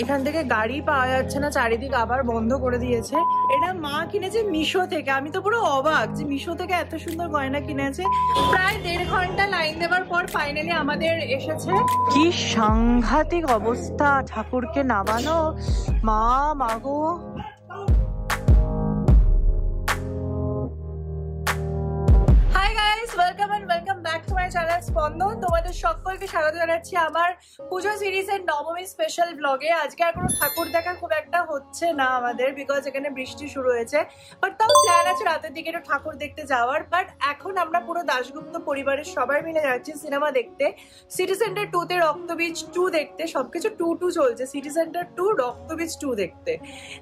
এখান থেকে গাড়ি পাওয়া যাচ্ছে না, চারিদিক আবার বন্ধ করে দিয়েছে। এটা মা কিনেছে মিশো থেকে। আমি তো পুরো অবাক যে মিশো থেকে এত সুন্দর গয়না কিনেছে। প্রায় 1.5 ঘন্টা লাইন দেওয়ার পর ফাইনালি আমাদের এসেছে। কি সাংঘাতিক অবস্থা ঠাকুরকে নামানো, মা মাগো। Hi guys, welcome and welcome back to my channel Spandan. তোমাদের সকলকে স্বাগত জানাচ্ছি আমার পুজো সিরিজের নবমী স্পেশাল ব্লগে। আজকে আর কোনো ঠাকুর দেখা খুব একটা হচ্ছে না আমাদের, বিকজ এখানে বৃষ্টি শুরু হয়েছে। বাট তাও প্ল্যান আছে রাতের দিকে একটু ঠাকুর দেখতে যাওয়ার। বাট এখন আমরা পুরো দাশগুপ্ত পরিবারের সবাই মিলে যাচ্ছি সিনেমা দেখতে, সিটি সেন্টার 2-তে রক্তবীজ 2 দেখতে। সবকিছু 2 চলছে, সিটি সেন্টার 2, রক্তবীজ 2 দেখতে।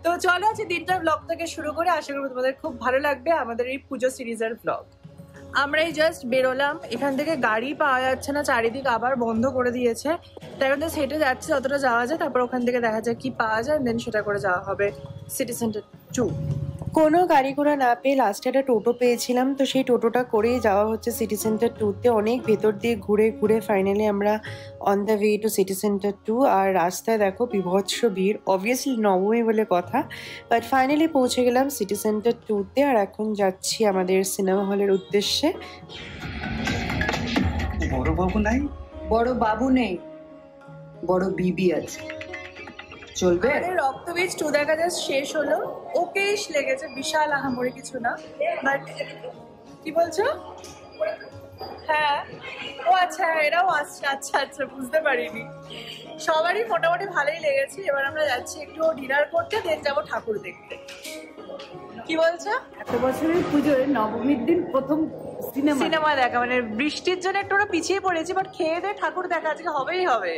তো চলো আজকে দিনটার ব্লগ থেকে শুরু করে, আশা করি তোমাদের খুব ভালো লাগবে আমাদের এই পুজো সিরিজের ব্লগ। আমরা এই জাস্ট বেরোলাম, এখান থেকে গাড়ি পাওয়া যাচ্ছে না, চারিদিক আবার বন্ধ করে দিয়েছে। তাই এখন জাস্ট হেঁটে যাচ্ছে, যতটা যাওয়া যায়, তারপর ওখান থেকে দেখা যায় কি পাওয়া যায়, দেন সেটা করে যাওয়া হবে সিটি সেন্টার 2। কোনো গাড়ি ঘোড়া না পেয়ে লাস্টে একটা টোটো পেয়েছিলাম, তো সেই টোটোটা করেই যাওয়া হচ্ছে সিটি সেন্টার 2-তে। অনেক ভেতর দিয়ে ঘুরে ঘুরে ফাইনালি আমরা on the way to city centre 2। আর রাস্তায় দেখো বিভৎস ভিড়, অবভিয়াসলি নবমী বলে কথা। বাট ফাইনালি পৌঁছে গেলাম সিটি সেন্টার 2-তে, আর এখন যাচ্ছি আমাদের সিনেমা হলের উদ্দেশ্যে। বড় বাবু নাই, বড় বাবু নেই, বড় বিবি আছে। চলবে। রক্তবীজ 2 দেখা জাস্ট শেষ হলো, ওকেশ লেগেছে, বিশাল আহামরি কিছু না। বাট কি বলছো? হ্যাঁ, ও আচ্ছা, এরাও আসছে। আচ্ছা আচ্ছা, বুঝতে পারিনি। সবারই মোটামুটি ভালোই লেগেছে। এবার আমরা যাচ্ছি একটু ডিনার করতে, দেন যাবো ঠাকুর দেখতে। কি বলছো? এত বছরের পুজোয় নবমীর দিন প্রথম সিনেমা দেখা, মানে বৃষ্টির জন্য একটু ওরা পিছিয়ে পড়েছি, বাট খেয়ে দিয়ে ঠাকুর দেখা আজকে হবেই হবে।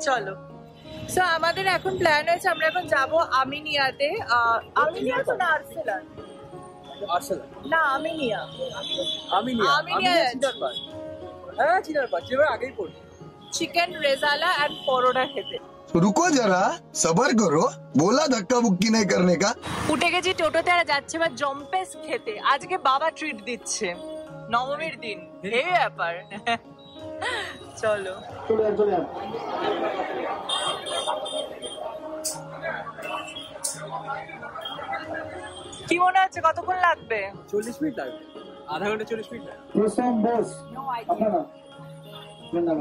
চলো। সো আমাদের এখন প্ল্যান হয়েছে, আমরা এখন যাবো আমিনিয়াতে। আমিনিয়া তো না, আর্সেলান না, আমিনিয়া। হ্যাঁ চিনারপাড় আগেই পড়ি। চিকেন রেজালা এন্ড পরোটা খেতে। रुको जरा सबर करो, बोला धक्का मुक्की नहीं करने का। উঠে গেছি টোটোতে, আর যাচ্ছে এবার জম্পেস খেতে। আজকে বাবা ট্রিট দিচ্ছে নবমীর দিন, এই ব্যাপার। চলো। কি মনে হচ্ছে কতক্ষণ লাগবে? 40 মিনিট লাগবে, আধা ঘন্টা 40 মিনিট।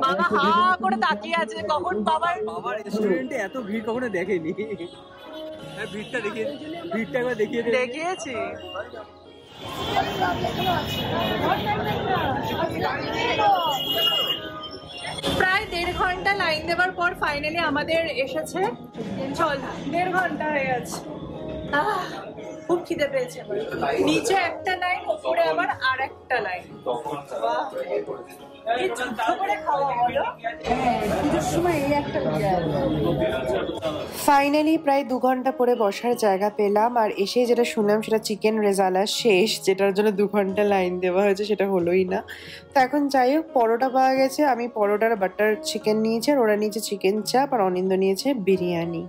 বাবা হা করে তাকিয়ে আছে, কখন বাবার রেস্টুরেন্টে এত ভিড় কখনো দেখেনি। হ্যাঁ ভিড়টা একবার দেখিয়েছি। প্রায় 1.5 ঘন্টা লাইন দেওয়ার পর ফাইনালি আমাদের এসেছে। চল, 1.5 ঘন্টা হয়ে গেছে। খুব খিদে পেয়েছে। নিচে একটা লাইন, উপরে আবার আর একটা লাইন। ফাইনালি প্রায় 2 ঘন্টা পরে বসার জায়গা পেলাম, আর এসে যেটা শুনলাম সেটা চিকেন রেজালা শেষ, যেটার জন্য 2 ঘন্টা লাইন দেওয়া হয়েছে, সেটা হলোই না। তো এখন যাই হোক, পরোটা পাওয়া গেছে। আমি পরোটার বাটার চিকেন নিয়েছি, আর ওরা নিয়েছে চিকেন চাপ, আর অনিন্দ নিয়েছে বিরিয়ানি।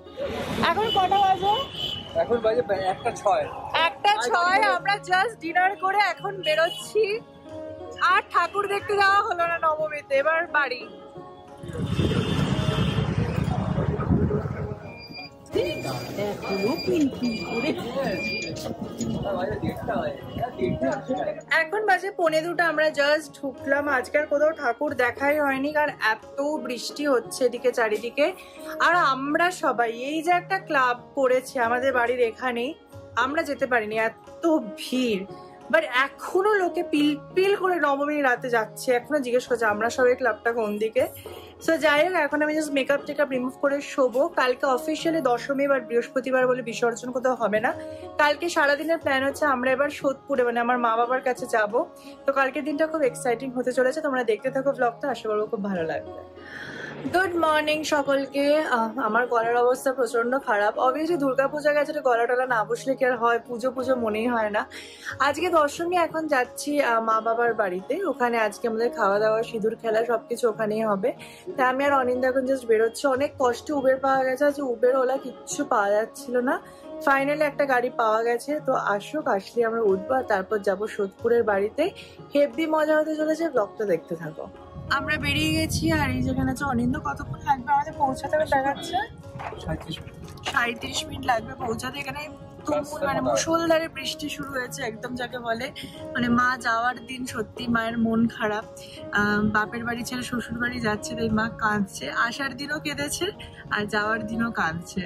এখন কটা বাজে? এখন বাজে 1:06। 1:06। আমরা জাস্ট ডিনার করে এখন বেরোচ্ছি। আর ঠাকুর দেখতে যাওয়া হলো না নবমীতে, এবার বাড়ি। এখন বাজে 1:45। আমরা জাস্ট ঢুকলাম। আজকাল কোথাও ঠাকুর দেখাই হয়নি, কারণ এত বৃষ্টি হচ্ছে এদিকে চারিদিকে। আর আমরা সবাই এই যে একটা ক্লাব করেছে আমাদের বাড়ির এখানে, আমরা যেতে পারিনি, এত ভিড়। বাট এখনো লোকে পিল করে নবমীর রাতে যাচ্ছে। এখনো জিজ্ঞেস করছে আমরা সবাই ক্লাবটা কোন দিকে। সো যাই হোক, এখন আমি জাস্ট মেকআপ টেকআপ রিমুভ করে শোবো। কালকে অফিসিয়ালি দশমী, এবার বৃহস্পতিবার বলে বিসর্জন কোথাও হবে না। কালকে সারাদিনের প্ল্যান হচ্ছে আমরা এবার সোদপুরে, মানে আমার মা বাবার কাছে যাব। তো কালকের দিনটা খুব এক্সাইটিং হতে চলেছে। তোমরা দেখতে থাকো ব্লগটা, আশা করবো খুব ভালো লাগবে। গুড মর্নিং সকলকে। আমার গলার অবস্থা প্রচন্ড খারাপ। অবভিয়াসলি দুর্গাপূজা গেছে, গলা টলা না বসলে কি আর হয়, পুজো মনেই হয় না। আজকে দশমী, এখন যাচ্ছি মা বাবার বাড়িতে। ওখানে আজকে আমাদের খাওয়া দাওয়া, সিঁদুর খেলা সবকিছু ওখানেই হবে। তাই আমি আর অনিন্দা এখন জাস্ট বেরোচ্ছি। অনেক কষ্টে উবের পাওয়া গেছে, আজ উবের ওলা কিচ্ছু পাওয়া যাচ্ছিল না। ফাইনালি একটা গাড়ি পাওয়া গেছে। তো আসুক, আসলে আমরা উঠবো, আর তারপর যাবো সোদপুরের বাড়িতে। হেভি মজা হতে চলেছে, ব্লগটা দেখতে থাকো। আমরা বেরিয়ে গেছি, আর এই যেখানে আছে অনিন্দ। কতক্ষণ লাগবে আমাদের পৌঁছাতে দেখাচ্ছে? 37 মিনিট লাগবে পৌঁছাতে। এখানে মানে মুষলধারে বৃষ্টি শুরু হয়েছে একদম, যাকে বলে মানে মা যাওয়ার দিন সত্যি মায়ের মন খারাপ। বাপের বাড়ি ছেড়ে শ্বশুর বাড়ি যাচ্ছে, তাই মা কাঁদছে। আসার দিনও কেঁদেছে আর যাওয়ার দিনও কাঁদছে।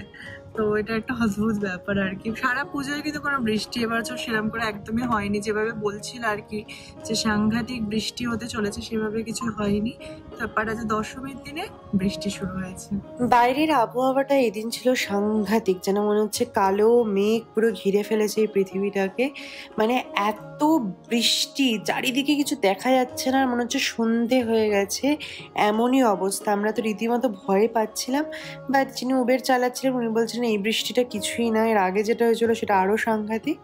তো এটা একটা অদ্ভুত ব্যাপার আর কি। সারা পুজোয় কিন্তু কোনো বৃষ্টি এবছর সেরকম করে একদমই হয়নি, যেভাবে বলছিল আর কি যে সাংঘাতিক বৃষ্টি হতে চলেছে সেভাবে কিছু হয়নি। তারপর আজ দশমীর দিনে বৃষ্টি শুরু হয়েছে। বাইরের আবহাওয়াটা এদিন ছিল সাংঘাতিক, যেন মনে হচ্ছে কালো মেঘ পুরো ঘিরে ফেলেছে এই পৃথিবীটাকে। মানে এত বৃষ্টি, চারিদিকে কিছু দেখা যাচ্ছে না, মনে হচ্ছে সন্ধে হয়ে গেছে, এমনই অবস্থা। আমরা তো রীতিমতো ভয় পাচ্ছিলাম, বাট যিনি উবের চালাচ্ছিলেন উনি বলছিলেন এই বৃষ্টিটা কিছুই না, এর আগে যেটা হয়েছিল সেটা আরো সাংঘাতিক।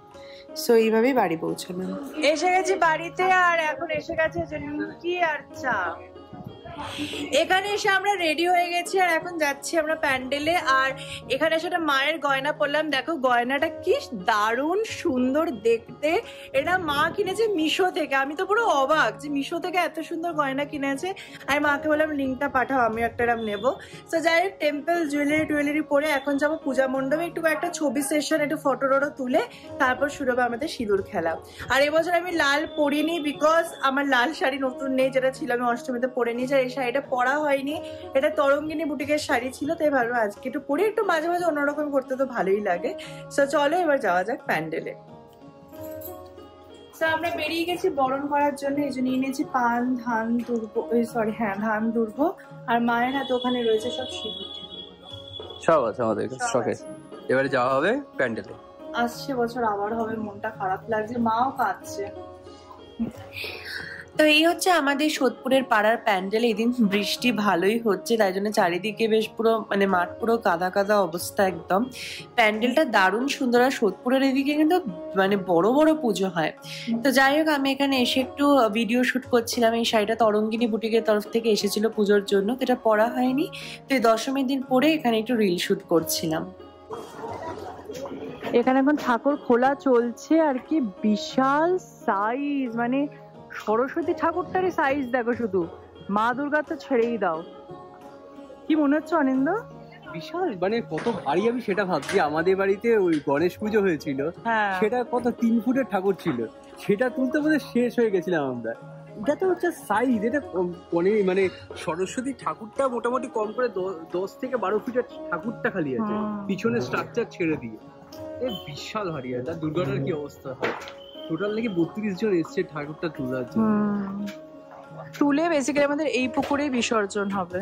সো এইভাবেই বাড়ি পৌঁছালাম। এসে গেছি বাড়িতে, আর এখন এসে গেছে যে নিমকি আর চা। এখানে এসে আমরা রেডি হয়ে গেছি আর এখন যাচ্ছি আমরা প্যান্ডেলে। আর এখানে সেটা মায়ের গয়না পরলাম। দেখো গয়নাটা কি দারুণ সুন্দর দেখতে। এটা মা কিনেছে মিশো থেকে। আমি তো পুরো অবাক যে মিশো থেকে এত সুন্দর গয়না কিনেছে। আমি মাকে বললাম লিঙ্কটা পাঠাও, আমি একটা এরম নেবো। তো যাই হোক টেম্পল জুয়েলারি পরে এখন যাবো পূজা মণ্ডপে, একটু একটা ছবি সেশন, একটু ফটো তুলে তারপর শুরু হবে আমাদের সিঁদুর খেলা। আর এবছর আমি লাল পরিনি, বিকজ আমার লাল শাড়ি নতুন নেই, যেটা ছিল আমি অষ্টমীতে পরে নিয়েছি। আর এই শাড়িটা পরা হয়নি, এটা তরঙ্গিনী বুটিকের শাড়ি ছিল, তাই ভালো আজকে একটু পরে একটু মাঝে মাঝে অন্যরকম করতে তো ভালোই লাগে। সো চলো এবার যাওয়া যাক প্যান্ডেলে। আমরা বেরিয়ে গেছি বরণ করার জন্য, এই জন্য নিয়েছি পান, ধান দুর্ভ, আর মায়ের হাতে ওখানে রয়েছে সব সিঁদুর সব আছে আমাদের স্টকে। এবারে যাওয়া হবে প্যান্ডেলে। আসছে বছর আবার হবে, মনটা খারাপ লাগছে, মাও কাঁদছে। তো এই হচ্ছে আমাদের সোদপুরের পাড়ার প্যান্ডেল। এদিন বৃষ্টি ভালোই হচ্ছে, তাই জন্য চারিদিকে বেশ পুরো মানে মাঠ পুরো কাদা কাদা অবস্থা একদম। প্যান্ডেলটা দারুণ সুন্দর। আর সোদপুরের এদিকে কিন্তু মানে বড় বড় পুজো হয়। তো যাই হোক আমি এখানে এসে একটু ভিডিও শুট করছিলাম। এই শাড়িটা তরঙ্গিনী বুটিকের তরফ থেকে এসেছিল পুজোর জন্য, তো এটা পরা হয়নি। তো এই দশমীর দিন পরে এখানে একটু রিল শুট করছিলাম। এখানে এখন ঠাকুর খোলা চলছে আর কি, বিশাল সাইজ, মানে সরস্বতী ঠাকুরটারই সাইজ দেখো শুধু, মা দুর্গা তো ছেড়েই দাও। কি মনে হচ্ছে অনিন্দ? বিশাল, মানে কত ভারী আমি সেটা ভাবছি। আমাদের বাড়িতে ওই গণেশ পুজো হয়েছিল, সেটা কত 3 ফুটের ঠাকুর ছিল, সেটা তুলতে বোধহয় শেষ হয়ে গেছিলাম আমরা। এটা তো হচ্ছে সাইজ, এটা মানে সরস্বতী ঠাকুরটা মোটামুটি কম করে 10 থেকে 12 ফিটের ঠাকুরটা খালি আছে, পিছনে স্ট্রাকচার ছেড়ে দিয়ে। বিশাল ভারী। এটা দুর্গাটার কি অবস্থা হয়? টোটাল নাকি 32 জন এসছে ঠাকুরটা তোলার জন্য। তুলে বেসিক্যালি আমাদের এই পুকুরেই বিসর্জন হবে।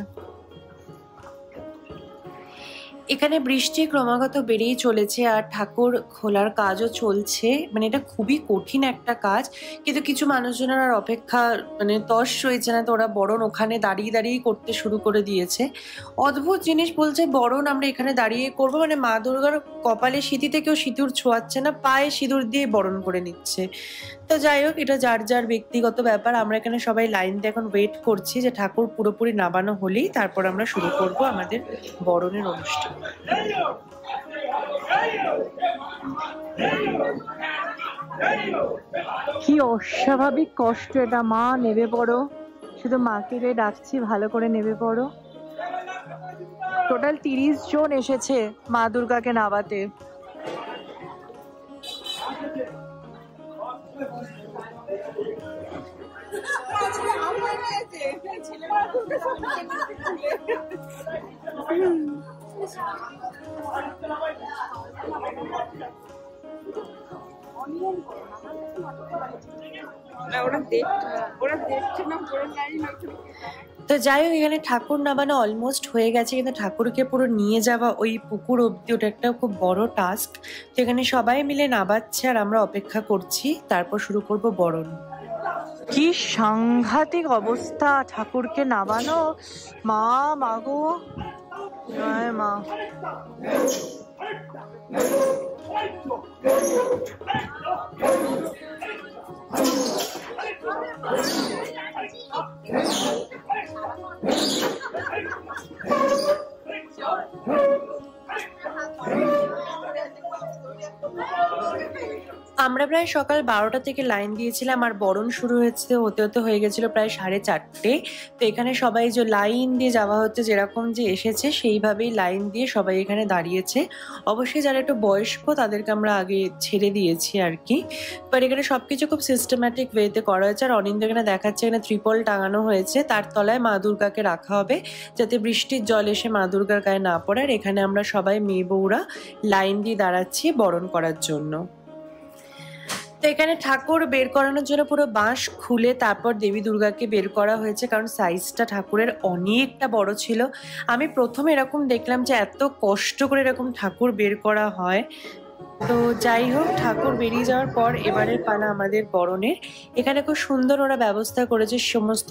এখানে বৃষ্টি ক্রমাগত বেড়েই চলেছে আর ঠাকুর খোলার কাজও চলছে। মানে এটা খুবই কঠিন একটা কাজ, কিন্তু কিছু মানুষজনের আর অপেক্ষা মানে তস রয়েছে না, তো ওরা বরণ ওখানে দাঁড়িয়ে দাঁড়িয়ে করতে শুরু করে দিয়েছে। অদ্ভুত জিনিস বলছে, বরণ আমরা এখানে দাঁড়িয়ে করবো, মানে মা দুর্গার কপালে সিঁথিতে কেউ সিঁদুর ছোঁয়াচ্ছে না, পায়ে সিঁদুর দিয়ে বরণ করে নিচ্ছে। তো যাই হোক এটা যার যার ব্যক্তিগত ব্যাপার। আমরা এখানে সবাই লাইন দিয়ে এখন ওয়েট করছি যে ঠাকুর পুরোপুরি নামানো হলেই তারপর আমরা শুরু করব আমাদের বরণের অনুষ্ঠান। কি অস্বাভাবিক কষ্ট এটা। মা নেমে পড়ো, শুধু মাকে ডাকছি ভালো করে নেমে পড়ো। টোটাল 30 জন এসেছে মা দুর্গাকে নামাতে। তো যাই হোক এখানে ঠাকুর নামানো অলমোস্ট হয়ে গেছে, কিন্তু ঠাকুরকে পুরো নিয়ে যাওয়া ওই পুকুর অব্দি ওটা একটা খুব বড় টাস্ক। তো এখানে সবাই মিলে নামাচ্ছে আর আমরা অপেক্ষা করছি, তারপর শুরু করব বরণ। কি সাংঘাতিক অবস্থা ঠাকুরকে নামানো। মা মাগো মা। আমরা প্রায় সকাল 12টা থেকে লাইন দিয়েছিলাম, আর বরণ শুরু হতে হতে হয়ে গেছিল প্রায় 4:30। তো এখানে সবাই যে লাইন দিয়ে যাওয়া হচ্ছে, যেরকম যে এসেছে সেইভাবেই লাইন দিয়ে সবাই এখানে দাঁড়িয়েছে। অবশ্যই যারা একটু বয়স্ক তাদেরকে আমরা আগে ছেড়ে দিয়েছি আর কি। বাট এখানে সবকিছু খুব সিস্টেম্যাটিক ওয়েতে করা হয়েছে। আর অনিন্দ এখানে দেখাচ্ছে এখানে ত্রিপল টাঙানো হয়েছে, তার তলায় মা দুর্গাকে রাখা হবে যাতে বৃষ্টির জল এসে মা দুর্গার গায়ে না পড়ে। আর এখানে আমরা সবাই মেয়ে বউরা লাইন দিয়ে দাঁড়াচ্ছি বরণ করার জন্য। তো এখানে ঠাকুর বের করানোর জন্য পুরো বাঁশ খুলে তারপর দেবী দুর্গাকে বের করা হয়েছে, কারণ সাইজটা ঠাকুরের অনেকটা বড় ছিল। আমি প্রথমে এরকম দেখলাম যে এত কষ্ট করে এরকম ঠাকুর বের করা হয়। তো যাই হোক, ঠাকুর বেরিয়ে যাওয়ার পর এবারের পালা আমাদের বরণের। এখানে খুব সুন্দর ওরা ব্যবস্থা করেছে, সমস্ত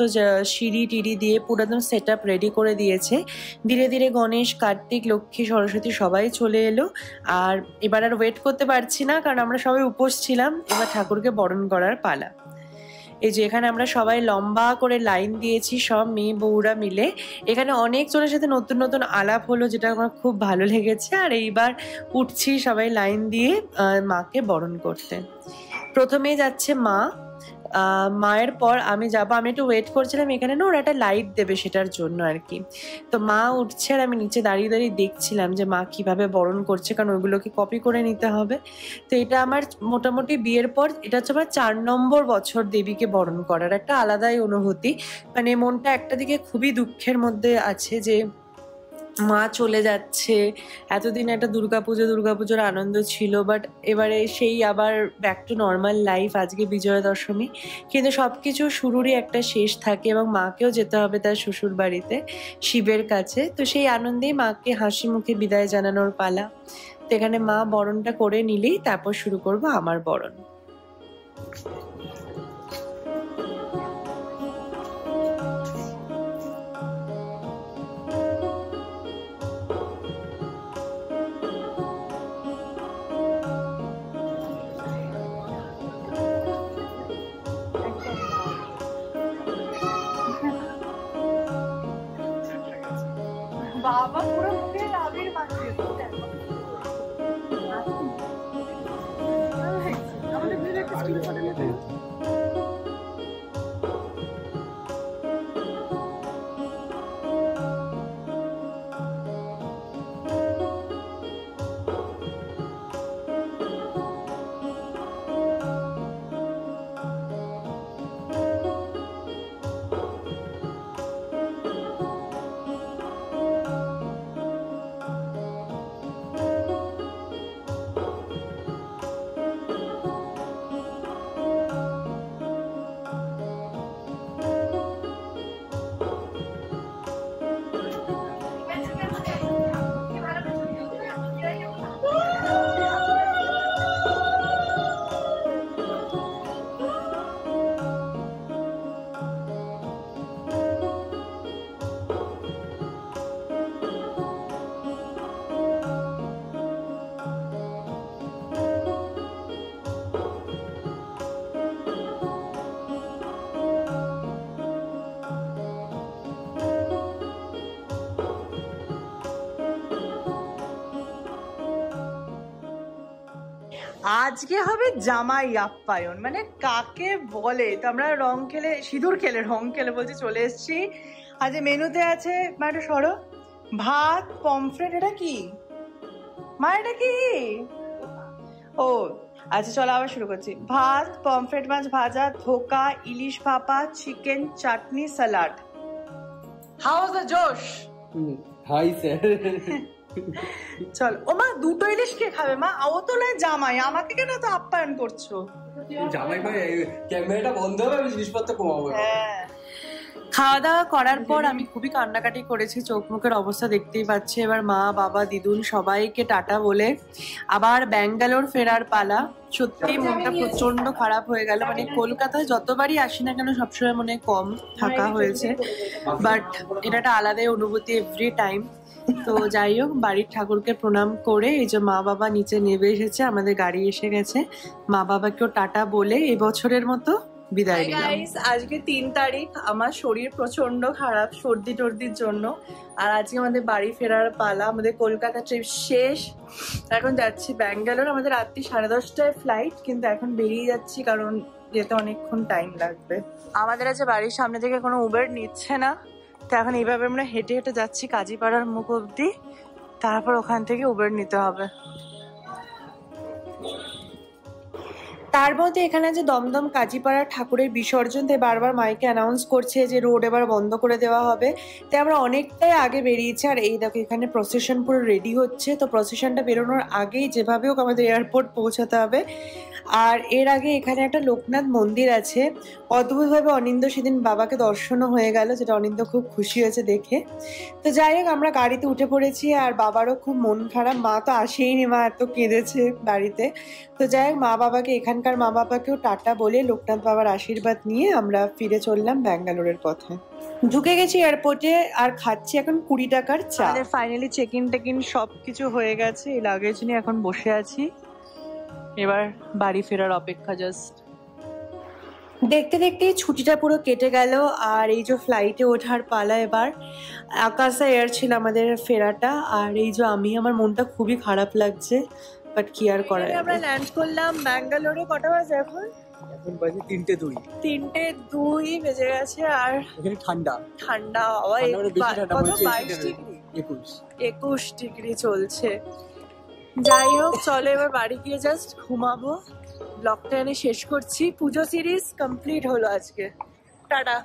সিঁড়ি টিড়ি দিয়ে পুরো একদম সেট আপ রেডি করে দিয়েছে। ধীরে ধীরে গণেশ, কার্তিক, লক্ষ্মী, সরস্বতী সবাই চলে এলো। আর এবার আর ওয়েট করতে পারছি না, কারণ আমরা সবাই উপোস ছিলাম। এবার ঠাকুরকে বরণ করার পালা। এই যে এখানে আমরা সবাই লম্বা করে লাইন দিয়েছি, সব মেয়ে বউরা মিলে। এখানে অনেকজনের সাথে নতুন নতুন আলাপ হলো, যেটা আমার খুব ভালো লেগেছে। আর এইবার উঠছি সবাই লাইন দিয়ে মাকে বরণ করতে। প্রথমেই যাচ্ছে মা, মায়ের পর আমি যাবো। আমি একটু ওয়েট করছিলাম, এখানে না ওরা একটা লাইট দেবে সেটার জন্য আর কি। তো মা উঠছে আর আমি নিচে দাঁড়িয়ে দাঁড়িয়ে দেখছিলাম যে মা কিভাবে বরণ করছে, কারণ ওইগুলোকে কপি করে নিতে হবে। তো এটা আমার মোটামুটি বিয়ের পর এটা হচ্ছে আমার 4 নম্বর বছর দেবীকে বরণ করার। একটা আলাদাই অনুভূতি, মানে মনটা একটা দিকে খুবই দুঃখের মধ্যে আছে যে মা চলে যাচ্ছে। এতদিন একটা দুর্গাপুজোর আনন্দ ছিল, বাট এবারে সেই আবার ব্যাক টু নর্মাল লাইফ। আজকে বিজয়া দশমী, কিন্তু সবকিছু শুরুরই একটা শেষ থাকে এবং মাকেও যেতে হবে তার শ্বশুর বাড়িতে শিবের কাছে। তো সেই আনন্দেই মাকে হাসি মুখে বিদায় জানানোর পালা। তো এখানে মা বরণটা করে নিলেই তারপর শুরু করব আমার বরণ। বাবা পুরো মুখে আবির মাখিয়ে আমাদের ভিডিও একটা স্ক্রিন ফটো নিতে। আজকে হবে জামাই আপ্যায়ন, মানে কাকে বলে। তো আমরা সিঁদুর খেলে বলছি চলে এসেছি। আজ মেনুতে আছে, মা একটু সরো, ভাত, পমফ্রেট। এটা কি মা, এটা কি? ও আচ্ছা, চলো আবার শুরু করছি। ভাত, পমফ্রেট মাছ ভাজা, ধোকা, ইলিশ ভাপা, chicken, chutney, salad. How was the josh? Hi sir. চল ও মা, দুটো ইলিশ কে খাবে মা? ও তো নয় জামাই, আমাকে কেন তো আপ্যায়ন করছো? জামাই ভাই ক্যামেরাটা বন্ধ হবে, আমি জিনিসপত্র কমাবো। হ্যাঁ, খাওয়া দাওয়া করার পর আমি খুবই কান্নাকাটি করেছি, চোখ মুখের অবস্থা দেখতেই পাচ্ছি। এবার মা, বাবা, দিদুন সবাইকে টাটা বলে আবার ব্যাঙ্গালোর ফেরার পালা। সত্যি মনটা প্রচন্ড খারাপ হয়ে গেল। মানে কলকাতায় যতবারই আসি না কেন সবসময় মনে কম থাকা হয়েছে, বাট এটা একটা আলাদাই অনুভূতি এভরি টাইম। তো যাই হোক, বাড়ির ঠাকুরকে প্রণাম করে এই যে মা বাবা নিচে নেমে এসেছে, আমাদের গাড়ি এসে গেছে। মা বাবাকেও টাটা বলে এবছরের মতো বিদায় নিলাম। আজকে 3 তারিখ, আমার শরীর প্রচন্ড খারাপ সর্দি টর্দির জন্য, আর আজকে আমাদের বাড়ি ফেরার পালা। আমাদের কলকাতা ট্রিপ শেষ, এখন যাচ্ছি ব্যাঙ্গালোর। আমাদের রাত্রি 10:30টায় ফ্লাইট, কিন্তু এখন বেরিয়ে যাচ্ছি কারণ যেতে অনেকক্ষণ টাইম লাগবে। আমাদের আজ বাড়ির সামনে থেকে কোনো উবের নিচ্ছে না, তো এখন এইভাবে আমরা হেঁটে হেঁটে যাচ্ছি কাজীপাড়ার মুখ অব্দি, তারপর ওখান থেকে উবের নিতে হবে। তার মধ্যে এখানে যে দমদম কাজীপাড়া ঠাকুরের বিসর্জন, তাই বারবার মাইকে অ্যানাউন্স করছে যে রোড এবার বন্ধ করে দেওয়া হবে, তাই আমরা অনেকটাই আগে বেরিয়েছি। আর এই দেখো এখানে প্রসেশন পুরো রেডি হচ্ছে, তো প্রসেশনটা বেরোনোর আগেই যেভাবে হোক আমাদের এয়ারপোর্ট পৌঁছাতে হবে। আর এর আগে এখানে একটা লোকনাথ মন্দির আছে, অদ্ভুতভাবে অনিন্দ সেদিন বাবাকে দর্শনও হয়ে গেল, যেটা অনিন্দ খুব খুশি হয়েছে দেখে। তো যাই হোক আমরা গাড়িতে উঠে পড়েছি, আর বাবারও খুব মন খারাপ, মা তো আসেইনি, মা এত কেঁদেছে বাড়িতে। তো যাই হোক এখানকার মা বাবাকেও টাটা বলে লোকনাথ বাবার আশীর্বাদ নিয়ে আমরা ফিরে চললাম ব্যাঙ্গালোরের পথে। ঢুকে গেছি এয়ারপোর্টে আর খাচ্ছি এখন 20 টাকার চা। আমাদের ফাইনালি চেক ইন সবকিছু হয়ে গেছে, এই লাগেজ নিয়ে এখন বসে আছি, এবার বাড়ি ফেরার অপেক্ষা জাস্ট। দেখতে দেখতেই ছুটিটা পুরো কেটে গেল, আর এই যে ফ্লাইটে ওঠার পালা এবার। আকাশা এয়ার ছিল আমাদের ফেরাটা, আর এই যে আমার মনটা খুবই খারাপ লাগছে, বাট কি আর করা যাবে। আমরা ল্যান্ড করলাম ব্যাঙ্গালোরে। কটা বাজে এখন? এখন বাজে 3:02। 3:02 বেজে গেছে। আর এখানে ঠান্ডা হাওয়া, কত 22 ডিগ্রি 21 ডিগ্রি চলছে। যাই হোক চলো এবার বাড়ি গিয়ে জাস্ট ঘুমাবো। ব্লগটা এনে শেষ করছি। পুজো সিরিজ কমপ্লিট হলো আজকে। টাটা।